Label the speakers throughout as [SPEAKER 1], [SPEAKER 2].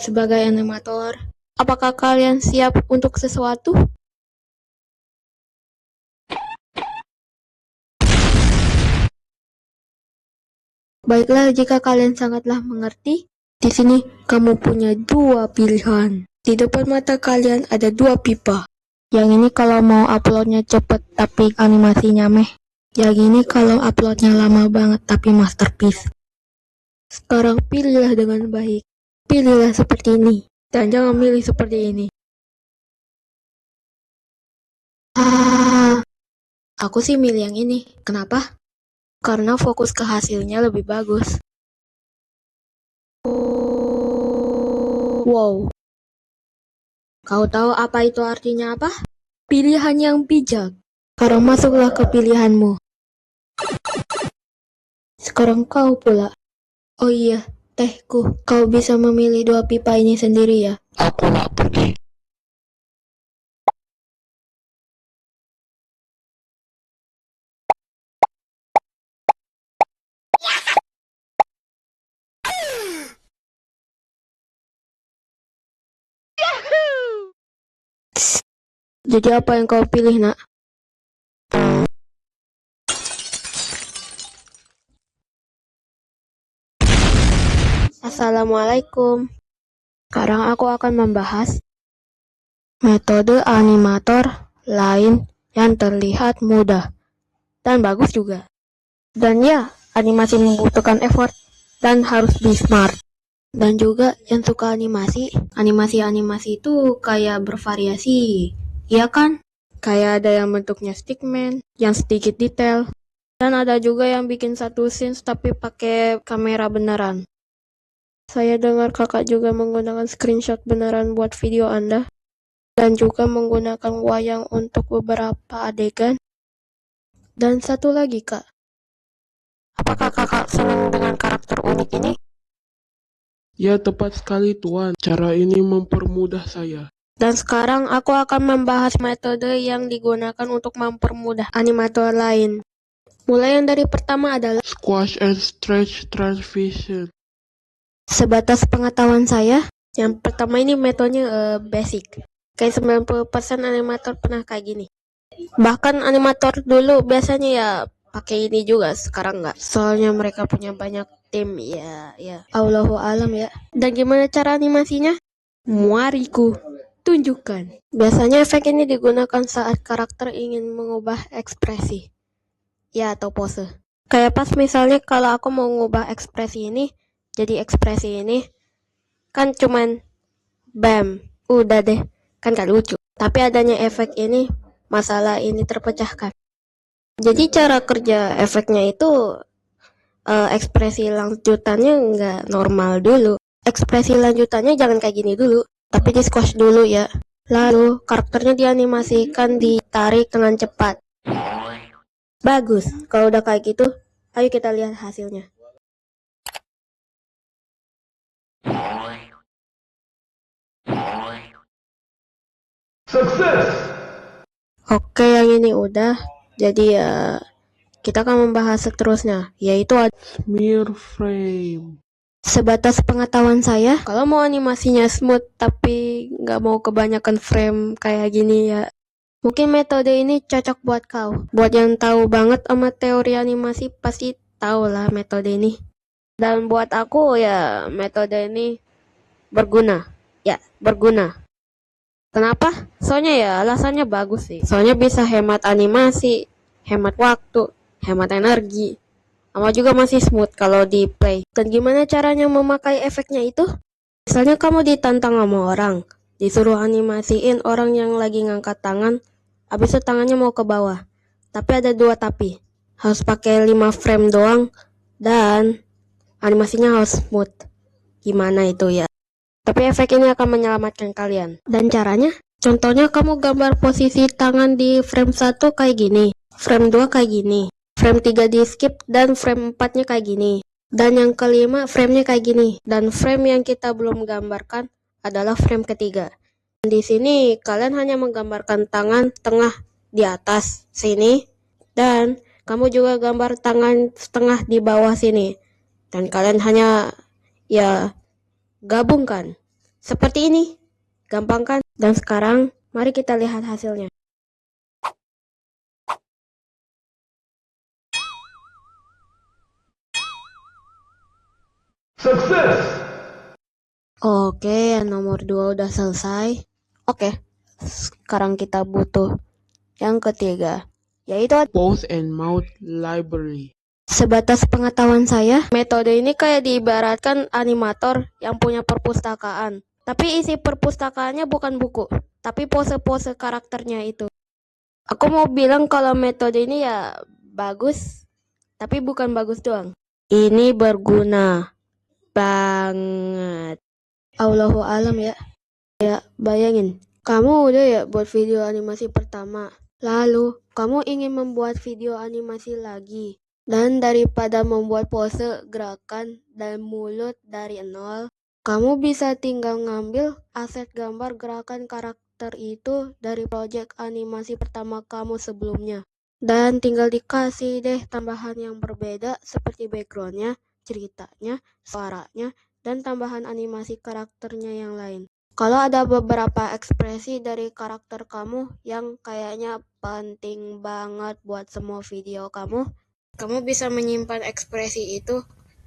[SPEAKER 1] sebagai animator. Apakah kalian siap untuk sesuatu? Baiklah, jika kalian sangatlah mengerti, di sini kamu punya dua pilihan. Di depan mata kalian ada dua pipa. Yang ini kalau mau uploadnya cepet tapi animasinya meh. Yang ini kalau uploadnya lama banget tapi masterpiece. Sekarang pilihlah dengan baik. Pilihlah seperti ini. Dan jangan milih seperti ini. Aku sih milih yang ini. Kenapa? Karena fokus ke hasilnya lebih bagus. Wow. Kau tahu apa itu artinya apa? Pilihan yang bijak. Sekarang masuklah ke pilihanmu. Sekarang kau pula. Oh iya, tehku. Kau bisa memilih dua pipa ini sendiri ya?
[SPEAKER 2] Aku nak pergi.
[SPEAKER 1] Jadi apa yang kau pilih, nak? Assalamualaikum. Sekarang aku akan membahas metode animator lain yang terlihat mudah dan bagus juga. Dan ya, animasi membutuhkan effort dan harus be smart. Dan juga yang suka animasi itu kayak bervariasi. Iya kan? Kayak ada yang bentuknya stickman, yang sedikit detail. Dan ada juga yang bikin satu scene tapi pakai kamera beneran. Saya dengar kakak juga menggunakan screenshot beneran buat video Anda. Dan juga menggunakan wayang untuk beberapa adegan. Dan satu lagi, Kak. Apakah kakak senang dengan karakter unik ini?
[SPEAKER 2] Ya, tepat sekali Tuan. Cara ini mempermudah saya.
[SPEAKER 1] Dan sekarang aku akan membahas metode yang digunakan untuk mempermudah animator lain. Mulai yang dari pertama adalah
[SPEAKER 2] Squash and stretch transition.
[SPEAKER 1] sebatas pengetahuan saya, yang pertama ini metodenya basic. Kayak 90% animator pernah kayak gini. Bahkan animator dulu biasanya ya pakai ini juga, sekarang nggak. Soalnya mereka punya banyak tim, ya. Allahu alam ya. Dan gimana cara animasinya? Mariku tunjukkan. Biasanya efek ini digunakan saat karakter ingin mengubah ekspresi. Ya, atau pose. Kayak pas misalnya kalau aku mau ngubah ekspresi ini, jadi ekspresi ini, kan cuman bam, udah deh, kan gak lucu. Tapi adanya efek ini, masalah ini terpecahkan. Jadi cara kerja efeknya itu, ekspresi lanjutannya nggak normal dulu. Ekspresi lanjutannya jangan kayak gini dulu, tapi di squash dulu ya. Lalu karakternya dianimasikan ditarik dengan cepat. Bagus, kalau udah kayak gitu, ayo kita lihat hasilnya.
[SPEAKER 2] Sukses!
[SPEAKER 1] Oke, yang ini udah. Jadi ya, kita akan membahas seterusnya, yaitu
[SPEAKER 2] Smear frame.
[SPEAKER 1] sebatas pengetahuan saya, kalau mau animasinya smooth tapi nggak mau kebanyakan frame kayak gini ya, mungkin metode ini cocok buat kau. Buat yang tahu banget sama teori animasi pasti tahu lah metode ini. Dan buat aku ya metode ini berguna. Ya, berguna. Kenapa? Soalnya ya alasannya bagus sih. Soalnya bisa hemat animasi, hemat waktu, hemat energi. Sama juga masih smooth kalau di play. Dan gimana caranya memakai efeknya itu? Misalnya kamu ditantang sama orang, disuruh animasiin orang yang lagi ngangkat tangan, habis itu tangannya mau ke bawah. Tapi ada dua tapi. Harus pakai 5 frame doang dan animasinya harus smooth. Gimana itu ya? Tapi efek ini akan menyelamatkan kalian. Dan caranya? Contohnya kamu gambar posisi tangan di frame 1 kayak gini. Frame 2 kayak gini. Frame 3 di skip dan frame 4-nya kayak gini. Dan yang kelima frame-nya kayak gini. Dan frame yang kita belum gambarkan adalah frame ketiga. Di sini kalian hanya menggambarkan tangan tengah di atas sini. Dan kamu juga gambar tangan setengah di bawah sini. Dan kalian hanya ya gabungkan Seperti ini. Gampang kan? Dan sekarang, mari kita lihat hasilnya.
[SPEAKER 2] Sukses!
[SPEAKER 1] Oke, yang nomor 2 udah selesai. Oke, sekarang kita butuh yang ketiga, yaitu
[SPEAKER 2] Pause and Mouth Library.
[SPEAKER 1] sebatas pengetahuan saya, metode ini kayak diibaratkan animator yang punya perpustakaan. Tapi isi perpustakaannya bukan buku, tapi pose-pose karakternya itu. Aku mau bilang kalau metode ini ya bagus, tapi bukan bagus doang. Ini berguna banget. Allahu alam ya. Ya, bayangin. Kamu udah ya buat video animasi pertama. Lalu, kamu ingin membuat video animasi lagi. Dan daripada membuat pose, gerakan, dan mulut dari nol, kamu bisa tinggal ngambil aset gambar gerakan karakter itu dari project animasi pertama kamu sebelumnya. Dan tinggal dikasih deh tambahan yang berbeda seperti backgroundnya, ceritanya, suaranya, dan tambahan animasi karakternya yang lain. Kalau ada beberapa ekspresi dari karakter kamu yang kayaknya penting banget buat semua video kamu, kamu bisa menyimpan ekspresi itu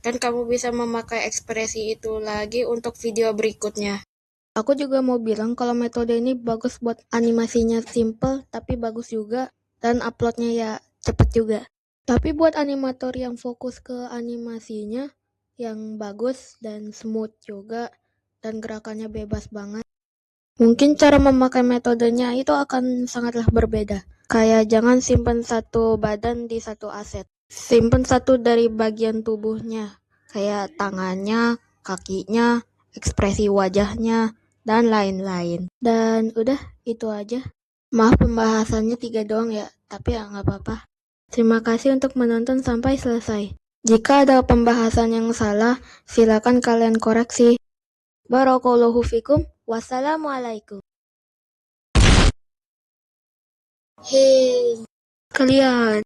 [SPEAKER 1] dan kamu bisa memakai ekspresi itu lagi untuk video berikutnya. Aku juga mau bilang kalau metode ini bagus buat animasinya simple tapi bagus juga dan uploadnya ya cepet juga. Tapi buat animator yang fokus ke animasinya yang bagus dan smooth juga dan gerakannya bebas banget, mungkin cara memakai metodenya itu akan sangatlah berbeda. Kayak jangan simpan satu badan di satu aset. Simpan satu dari bagian tubuhnya, kayak tangannya, kakinya, ekspresi wajahnya, dan lain-lain. Dan udah, itu aja. Maaf pembahasannya 3 doang ya, tapi ya nggak apa-apa. Terima kasih untuk menonton sampai selesai. Jika ada pembahasan yang salah, silakan kalian koreksi. Barakallahu fikum. Wassalamualaikum. Hei, kalian.